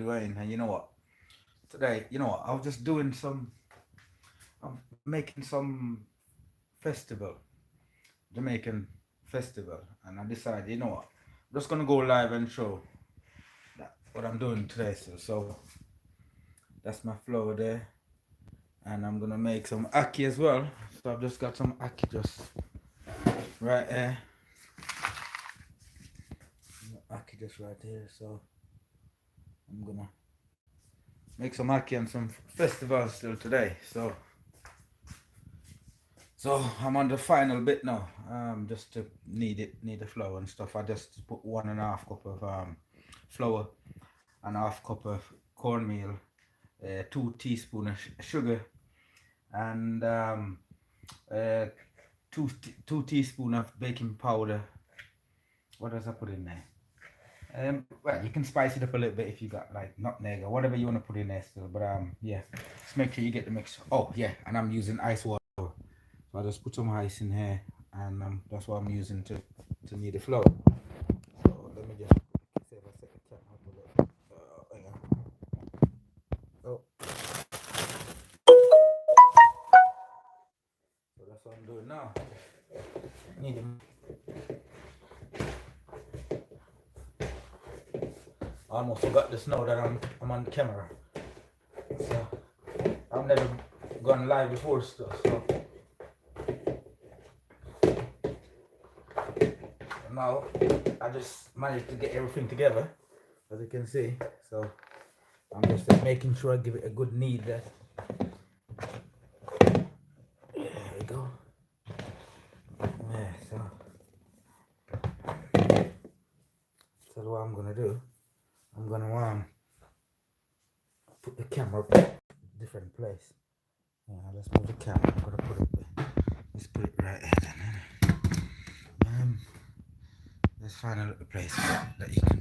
Dwayne, and you know what? Today, you know what? I was just doing some, I'm making some festival, Jamaican festival, and I decided, you know what? I'm just gonna go live and show that what I'm doing today. So that's my flour there, and I'm gonna make some ackee as well. So I've just got some ackee just right there, ackee just right there. So I'm gonna make some ackee and some festivals still today. So I'm on the final bit now. Just to need the flour and stuff. I just put 1.5 cup of flour and half cup of cornmeal, 2 teaspoon of sugar, and uh, two teaspoon of baking powder. What does I put in there? Well, you can spice it up a little bit if you got like nutmeg or whatever you want to put in there still. But yeah, just make sure you get the mix. Oh yeah, and I'm using ice water. So I just put some ice in here, and that's what I'm using to knead the flour. So let me just save a second time. Hang on. Oh, so that's what I'm doing now. Need I almost forgot this now that I'm on camera. So I've never gone live before stuff. So now I just managed to get everything together, as you can see. So I'm just making sure I give it a good knead. There we go. Yeah, so what I'm gonna do, I'm gonna put the camera in a different place. Yeah, let's move the camera. I'm gonna put it there. Let's put it right here then. Let's find a little place that you can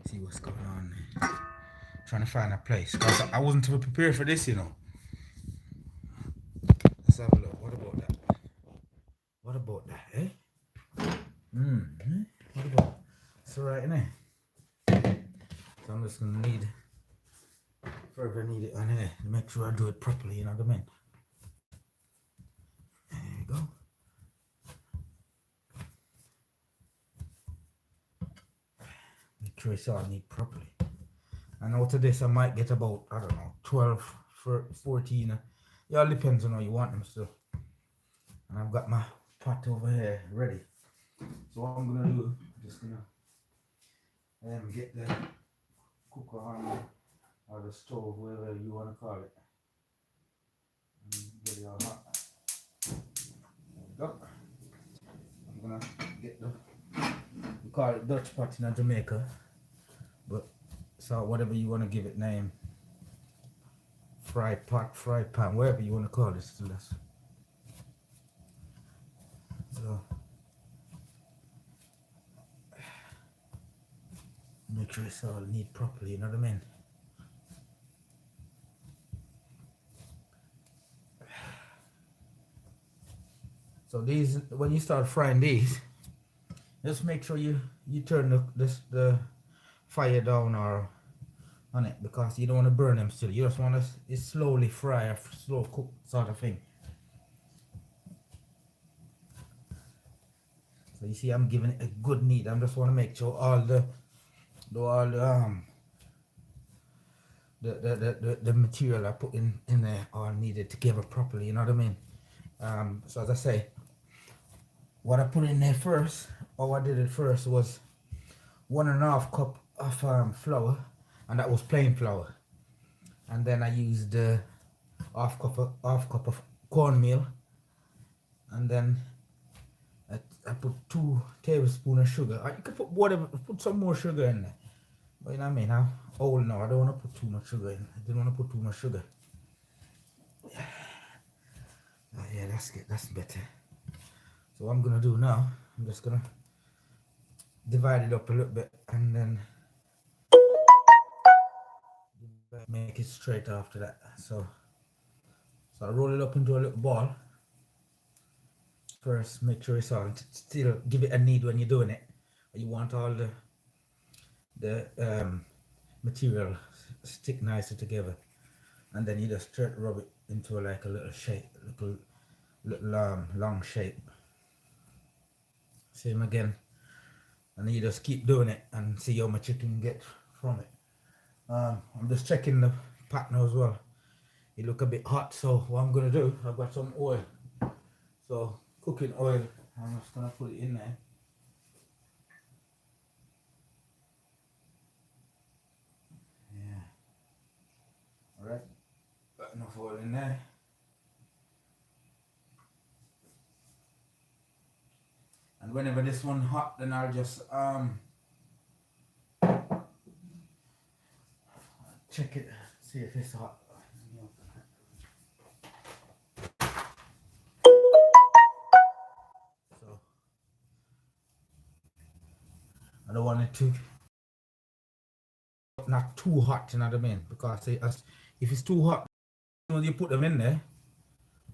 see what's going on. Trying to find a place because I wasn't prepared for this, you know. Let's have a look. What about that? What about that, eh? What about it's alright, innit? So I'm just gonna further need it on here to make sure I do it properly, you know what I mean? There you go. Make sure it's all neat properly. And out of this I might get about, I don't know, 12, 14. It all depends on how you want them still. And I've got my pot over here ready. So what I'm gonna do, I'm just gonna get the cooker on or the stove, whatever you wanna call it. And get it all hot. There we go. I'm gonna get we call it Dutch pot in Jamaica. But so whatever you wanna give it name. Fry pot, fry pan, whatever you wanna call it still. So make sure it's all neat properly, you know what I mean? So these, when you start frying these, just make sure you turn the fire down or on it, because you don't want to burn them still. You just want to slowly fry, a slow cook sort of thing. So you see, I'm giving it a good knead. I just want to make sure all the material I put in there all kneaded together properly. You know what I mean? So as I say, what I put in there first, or what I did it first, was 1.5 cup of flour, and that was plain flour. And then I used half cup of cornmeal, and then I put 2 tablespoons of sugar. You could put whatever, put some more sugar in there. But you know what I mean? I'm old now. I don't want to put too much sugar in. I didn't want to put too much sugar. Yeah, that's better. So what I'm gonna do now, I'm just gonna divide it up a little bit and then make it straight after that. So I roll it up into a little ball. First, make sure it's on. Still give it a knead when you're doing it. You want all the material stick nicely together, and then you just rub it into like a little shape, little long shape. Same again, and you just keep doing it and see how much you can get from it. I'm just checking the pot now as well. It look a bit hot, so what I'm gonna do, I've got some oil, so cooking oil, I'm just gonna put it in there. Yeah, all right, got enough oil in there. And whenever this one hot, then I'll just check it, see if it's hot. So I don't want it to not too hot, you know what I mean? Because if it's too hot, when you put them in there,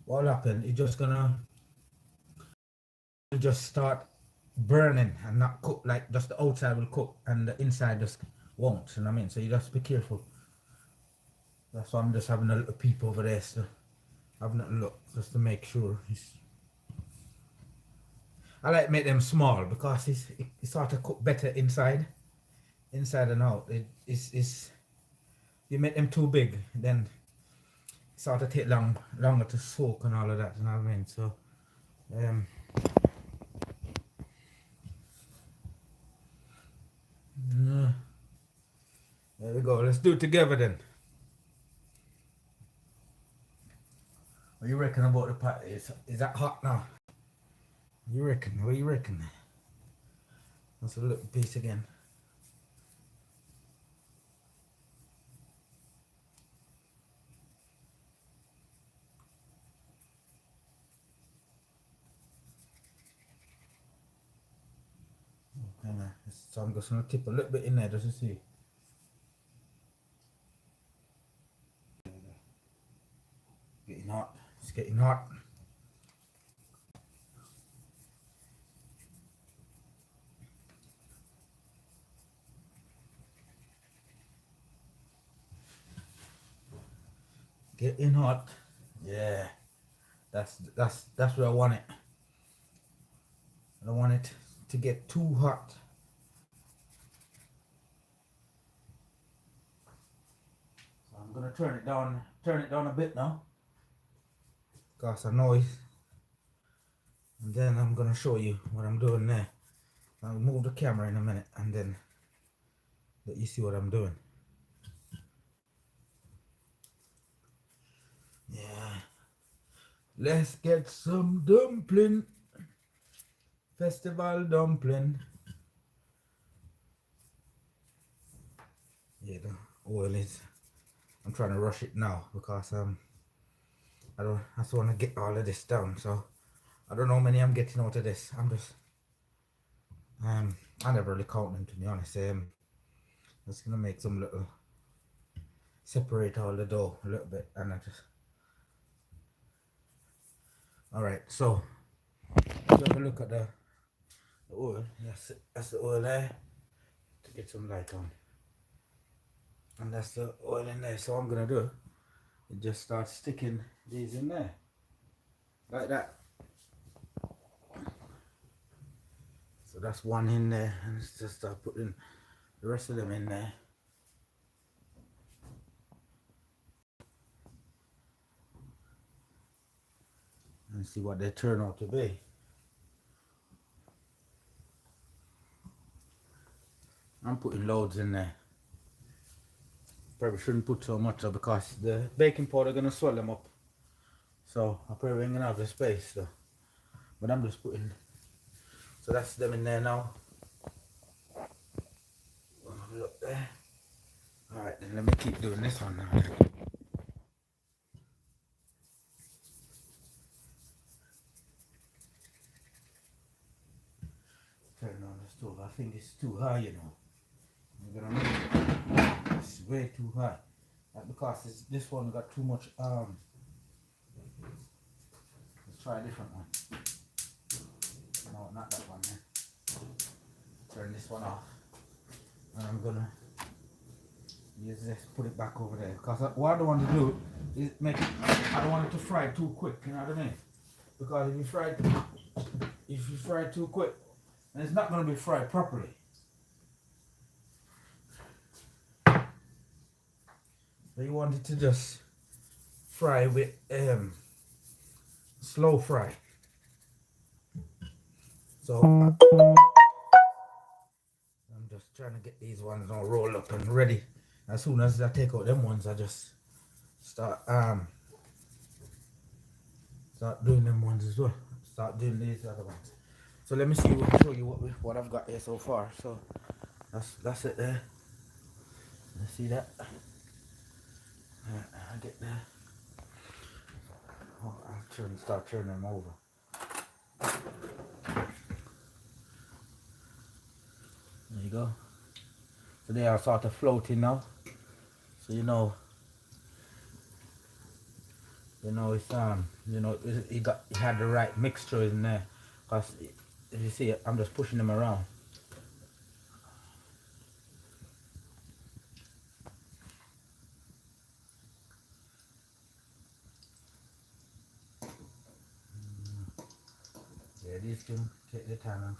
what'll happen? It's just gonna just start burning and not cook. Like just the outside will cook and the inside just won't. You know what I mean? So you just be careful. That's why I'm just having a little peep over there, so having a look just to make sure. I like to make them small because it sort of cook better inside and out. It's you make them too big, then it sort of take longer to soak and all of that. You know what I mean? So there we go. Let's do it together then. What you reckon about the pot? Is that hot now? You reckon? What you reckon? That's a little piece again. Okay, so I'm just gonna tip a little bit in there just to see. Getting hot. It's getting hot. Getting hot. Yeah. That's where I want it. I don't want it to get too hot. So I'm gonna turn it down a bit now. Because I know it. And then I'm gonna show you what I'm doing there. I'll move the camera in a minute and then let you see what I'm doing. Yeah. Let's get some dumpling. Festival dumpling. Yeah, the oil is. I'm trying to rush it now because I just want to get all of this down. So I don't know how many I'm getting out of this. I never really count them, to be honest. Just gonna make some little, separate all the dough a little bit, and I just. All right, so let's have a look at the oil. That's the oil there to get some light on, and that's the oil in there. So what I'm gonna do, is just start sticking these in there, like that. So that's one in there, and let's just start putting the rest of them in there. And see what they turn out to be. I'm putting loads in there. Probably shouldn't put so much though because the baking powder gonna swell them up. So I probably ain't gonna have the space though. But I'm just putting. So that's them in there now. Look there. Alright, then let me keep doing this one now. Turn on the stove. I think it's too high, you know. I'm gonna make it. It's way too high. Because this one got too much. Let's try a different one. No, not that one. Man. Turn this one off. And I'm gonna You just put it back over there. Because what I don't want to do is make it, I don't want it to fry too quick, you know what I mean? Because if you fry it too quick, then it's not going to be fried properly. But you want it to just fry with slow fry. So I'm just trying to get these ones all rolled up and ready. As soon as I take out them ones, I just start doing them ones as well. Start doing these other ones. So let me show you what I've got here so far. So that's it there. You see that? I get there. Oh, I'll start turning them over. There you go. So they are sort of floating now. So you know it's it had the right mixture in there. Cause if you see it, I'm just pushing them around. Yeah, these can take the time and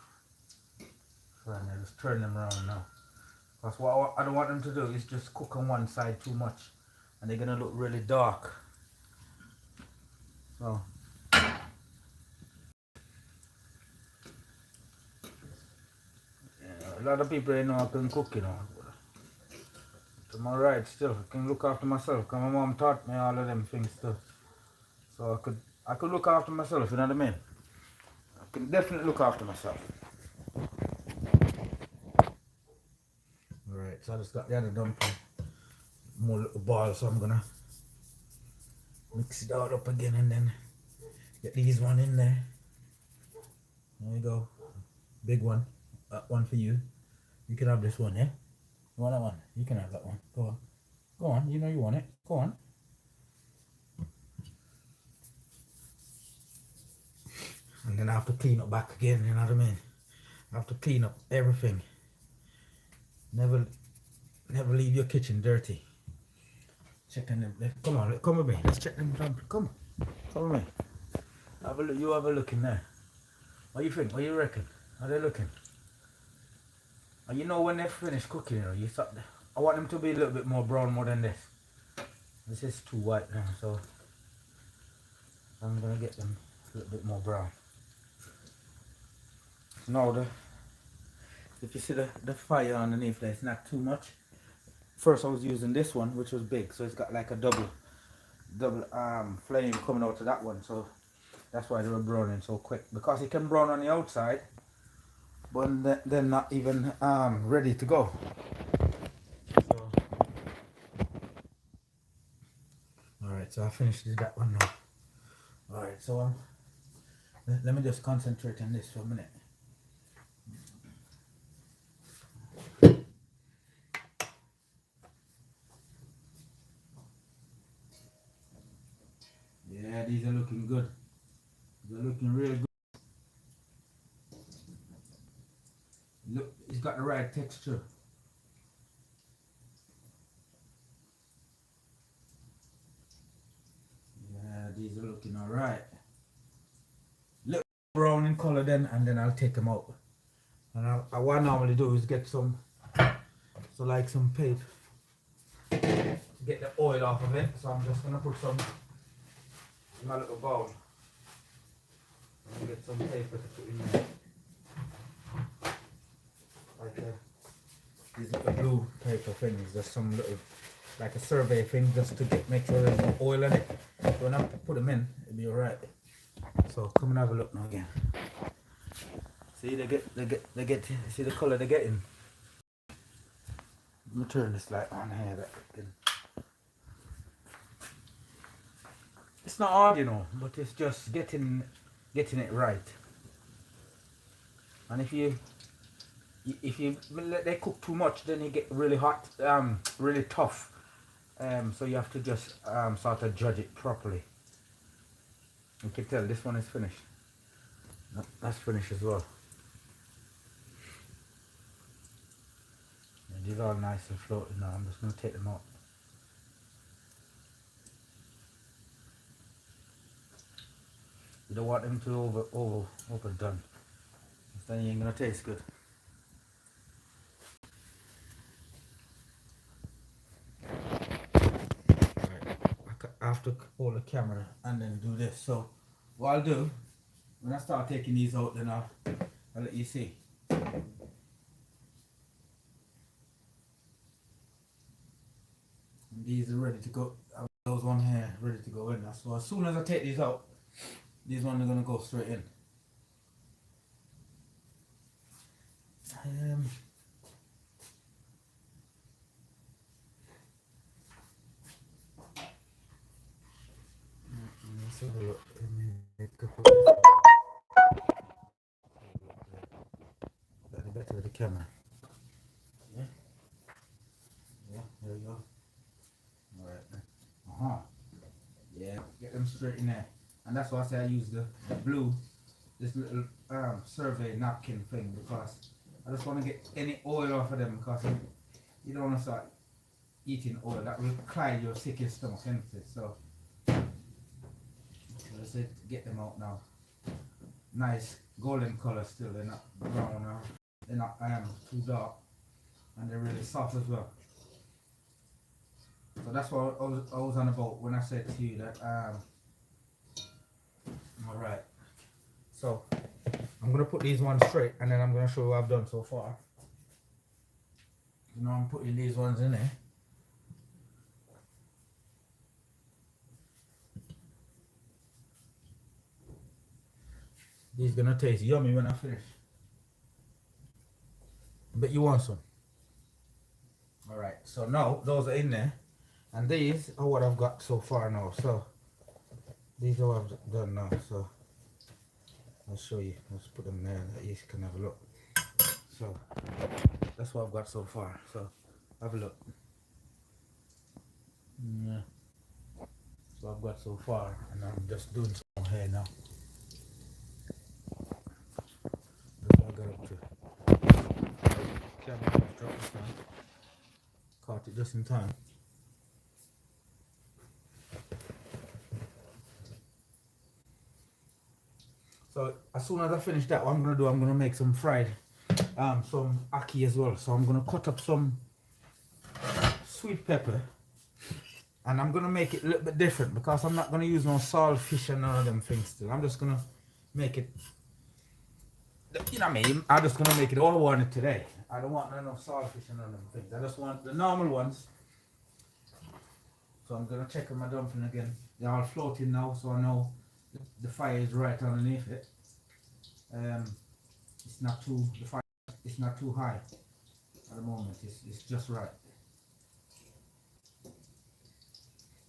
fry. I just turn them around now. Because what I don't want them to do is just cook on one side too much, and they're gonna look really dark. So yeah, a lot of people know I can cook, you know. I'm alright still. I can look after myself. Cause my mom taught me all of them things too. So I could look after myself, you know what I mean? I can definitely look after myself. Alright, so I just got the other dumpling. More little balls, so I'm gonna mix it all up again and then get these one in there. There you go. Big one. One for you. You can have this one, yeah? You want that one? You can have that one. Go on. Go on, you know you want it. Go on. And then I have to clean up back again, you know what I mean? I have to clean up everything. Never leave your kitchen dirty. Checking them. Come on, come with me. Let's check them. Come with me. Have a look. You have a look in there. What do you think? What do you reckon? How they looking? And you know when they're finished cooking, you know, I want them to be a little bit more brown more than this. This is too white now, so I'm gonna get them a little bit more brown. Now if you see the fire underneath there, it's not too much. First I was using this one, which was big, so it's got like a double flame coming out of that one, so that's why they were browning so quick, because it can brown on the outside but they're not even ready to go. So alright, so I finished that one now. Alright, so let me just concentrate on this for a minute. Yeah, these are looking good. They're looking real good. Look, it's got the right texture. Yeah, these are looking alright. Look brown in color then, and then I'll take them out. And what I normally do is get some paper to get the oil off of it. So I'm just gonna put some in my little bowl. And get some paper to put in there. Like these little blue paper things, just some little, like a survey thing, just to make sure there's no oil in it. So when I put them in, it'll be alright. So come and have a look now again. See, they get, see the colour they're getting. Let me turn this light on here. It's not hard, you know, but it's just getting it right. And if you let they cook too much, then you get really hot, really tough. So you have to just sort of judge it properly. You can tell this one is finished. That's finished as well. There These are all nice and floating now. I'm just gonna take them out. You don't want them to overdone. Then you ain't gonna taste good. Right. I have to hold the camera and then do this. So what I'll do when I start taking these out, then I'll let you see. And these are ready to go. Those one here ready to go in. So as soon as I take these out, these ones are gonna go straight in. Let's have a look. That'll be better with the camera. Yeah. Yeah, there we go. Alright. Yeah, get them straight in there. And that's why I say I use the blue, this little survey napkin thing, because I just want to get any oil off of them, because you don't want to start eating oil. That will clog your sick stomach, isn't it? So let's get them out now. Nice golden color still, they're not brown or they're not too dark, and they're really soft as well. So that's what I was on about when I said to you that alright, so I'm gonna put these ones straight and then I'm gonna show you what I've done so far. Now I'm putting these ones in there. These gonna taste yummy when I finish. But you want some? Alright, so now those are in there. And these are what I've got so far now. So these are what I've done now. So I'll show you. Let's put them there that you can have a look. So that's what I've got so far. So have a look. Yeah. So I've got so far, and I'm just doing some here now. That's what I got up to. Camera dropped this time. Caught it just in time. So as soon as I finish that, what I'm gonna do, I'm gonna make some fried, some ackee as well. So I'm gonna cut up some sweet pepper, and I'm gonna make it a little bit different because I'm not gonna use no saltfish and none of them things still. I'm just gonna make it, you know what I mean? I'm just gonna make it all I want it today. I don't want none of saltfish and none of them things. I just want the normal ones. So I'm gonna check on my dumpling again. They're all floating now, so I know the fire is right underneath it. It's not too, the fire is not too high at the moment. It's just right.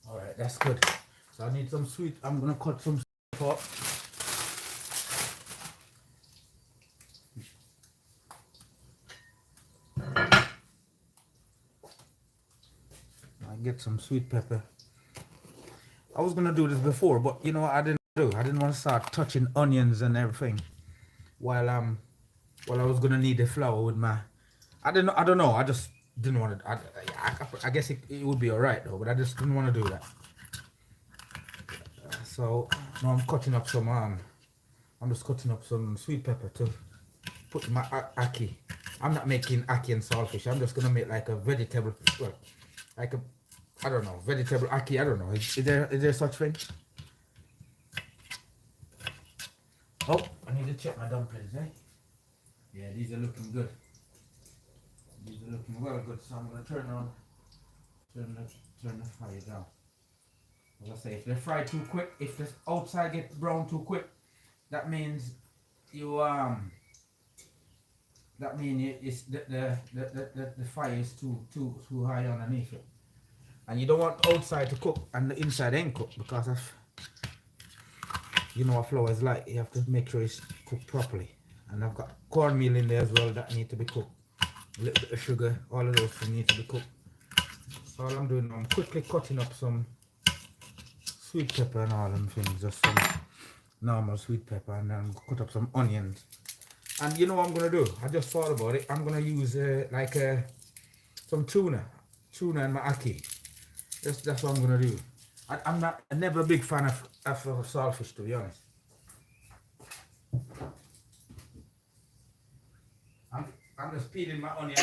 All right, that's good. So I need some sweet. I'm gonna cut some stuff up. I get some sweet pepper. I was gonna do this before, but you know what I didn't do? I didn't want to start touching onions and everything while I was gonna need the flour with my. I don't know. I just didn't want to. I guess it would be alright though, but I just didn't want to do that. So now I'm cutting up some. I'm just cutting up some sweet pepper to put in my ackee. I'm not making ackee and saltfish. I'm just gonna make like a vegetable, well, like a, I don't know, vegetable ackee. I don't know. Is there such thing? Oh, I need to check my dumplings, eh? Yeah, these are looking good. These are looking well good. So I'm gonna turn the fire down. As I say, if they're fried too quick, if the outside gets brown too quick, that means you it's the fire is too high underneath it, and you don't want outside to cook and the inside ain't cooked, because of, you know what flour is like. You have to make sure it's cooked properly. And I've got cornmeal in there as well that need to be cooked. A little bit of sugar, all of those things need to be cooked. So all I'm doing now, I'm quickly cutting up some sweet pepper and all them things, just some normal sweet pepper, and then cut up some onions. And you know what I'm gonna do? I just thought about it. I'm gonna use like a some tuna and my ackee. That's what I'm gonna do. I'm never a big fan of saltfish, to be honest. I'm, I'm just peeling my onion.